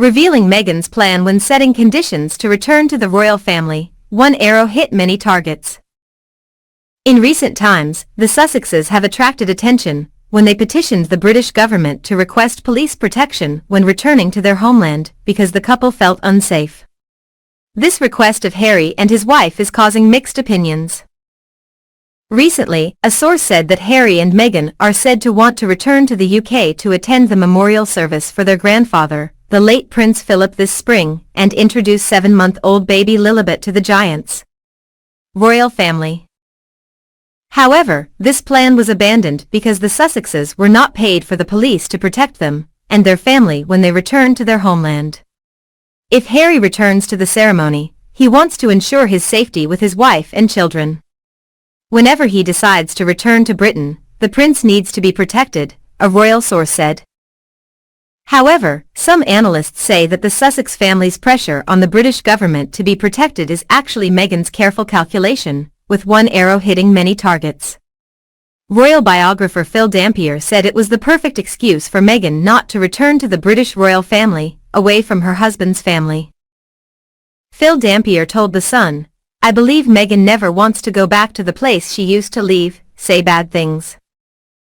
revealing Meghan's plan when setting conditions to return to the royal family. One arrow hit many targets. In recent times, the Sussexes have attracted attention when they petitioned the British government to request police protection when returning to their homeland because the couple felt unsafe. This request of Harry and his wife is causing mixed opinions. Recently, a source said that Harry and Meghan are said to want to return to the UK to attend the memorial service for their grandfather, the late Prince Philip, this spring, and introduce 7-month-old baby Lilibet to the giants' royal family. However, this plan was abandoned because the Sussexes were not paid for the police to protect them and their family when they returned to their homeland. If Harry returns to the ceremony, he wants to ensure his safety with his wife and children. Whenever he decides to return to Britain, the prince needs to be protected, a royal source said. However, some analysts say that the Sussex family's pressure on the British government to be protected is actually Meghan's careful calculation, with one arrow hitting many targets. Royal biographer Phil Dampier said it was the perfect excuse for Meghan not to return to the British royal family, away from her husband's family. Phil Dampier told The Sun, "I believe Meghan never wants to go back to the place she used to leave, say bad things.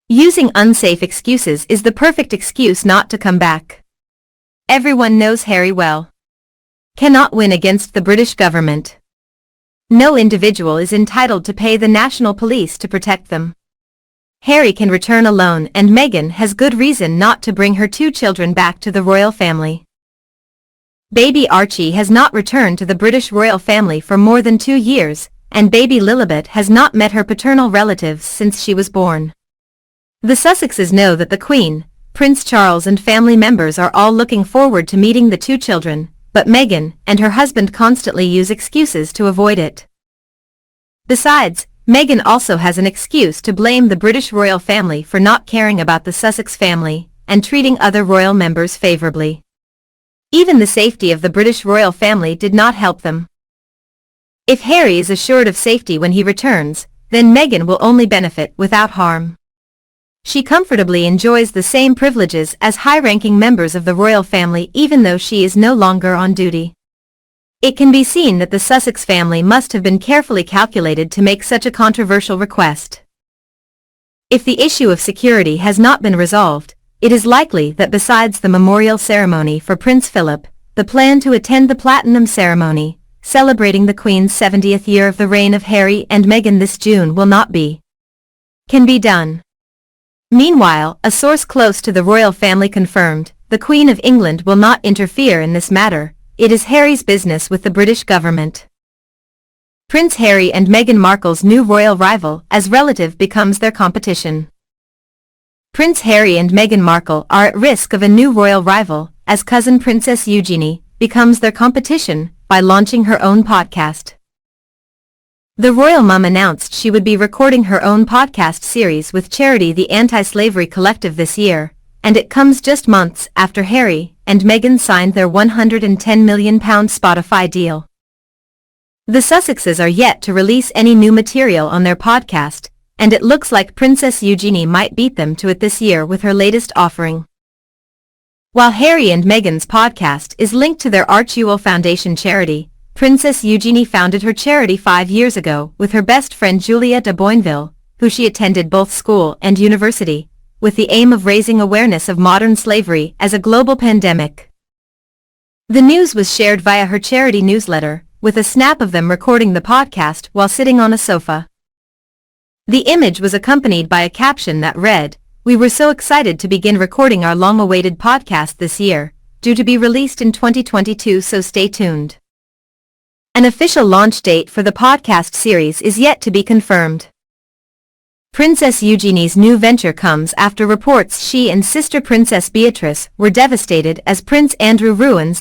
Using unsafe excuses is the perfect excuse not to come back. Everyone knows Harry well. Cannot win against the British government. No individual is entitled to pay the national police to protect them. Harry can return alone and Meghan has good reason not to bring her 2 children back to the royal family. Baby Archie has not returned to the British royal family for more than 2 years, and baby Lilibet has not met her paternal relatives since she was born. The Sussexes know that the Queen, Prince Charles and family members are all looking forward to meeting the 2 children, but Meghan and her husband constantly use excuses to avoid it. Besides, Meghan also has an excuse to blame the British royal family for not caring about the Sussex family and treating other royal members favorably. Even the safety of the British royal family did not help them. If Harry is assured of safety when he returns, then Meghan will only benefit without harm. She comfortably enjoys the same privileges as high-ranking members of the royal family even though she is no longer on duty. It can be seen that the Sussex family must have been carefully calculated to make such a controversial request. If the issue of security has not been resolved, it is likely that besides the memorial ceremony for Prince Philip, the plan to attend the Platinum ceremony, celebrating the Queen's 70th year of the reign of Harry and Meghan this June can be done. Meanwhile, a source close to the royal family confirmed, the Queen of England will not interfere in this matter, it is Harry's business with the British government. Prince Harry and Meghan Markle's new royal rival as relative becomes their competition. Prince Harry and Meghan Markle are at risk of a new royal rival, as cousin Princess Eugenie becomes their competition by launching her own podcast. The royal mum announced she would be recording her own podcast series with charity the Anti-Slavery Collective this year, and it comes just months after Harry and Meghan signed their £110 million Spotify deal. The Sussexes are yet to release any new material on their podcast, and it looks like Princess Eugenie might beat them to it this year with her latest offering. While Harry and Meghan's podcast is linked to their Archie Foundation charity, Princess Eugenie founded her charity 5 years ago with her best friend Julia de Boinville, who she attended both school and university, with the aim of raising awareness of modern slavery as a global pandemic. The news was shared via her charity newsletter, with a snap of them recording the podcast while sitting on a sofa. The image was accompanied by a caption that read, "We were so excited to begin recording our long-awaited podcast this year, due to be released in 2022, so stay tuned." An official launch date for the podcast series is yet to be confirmed. Princess Eugenie's new venture comes after reports she and sister Princess Beatrice were devastated as Prince Andrew ruins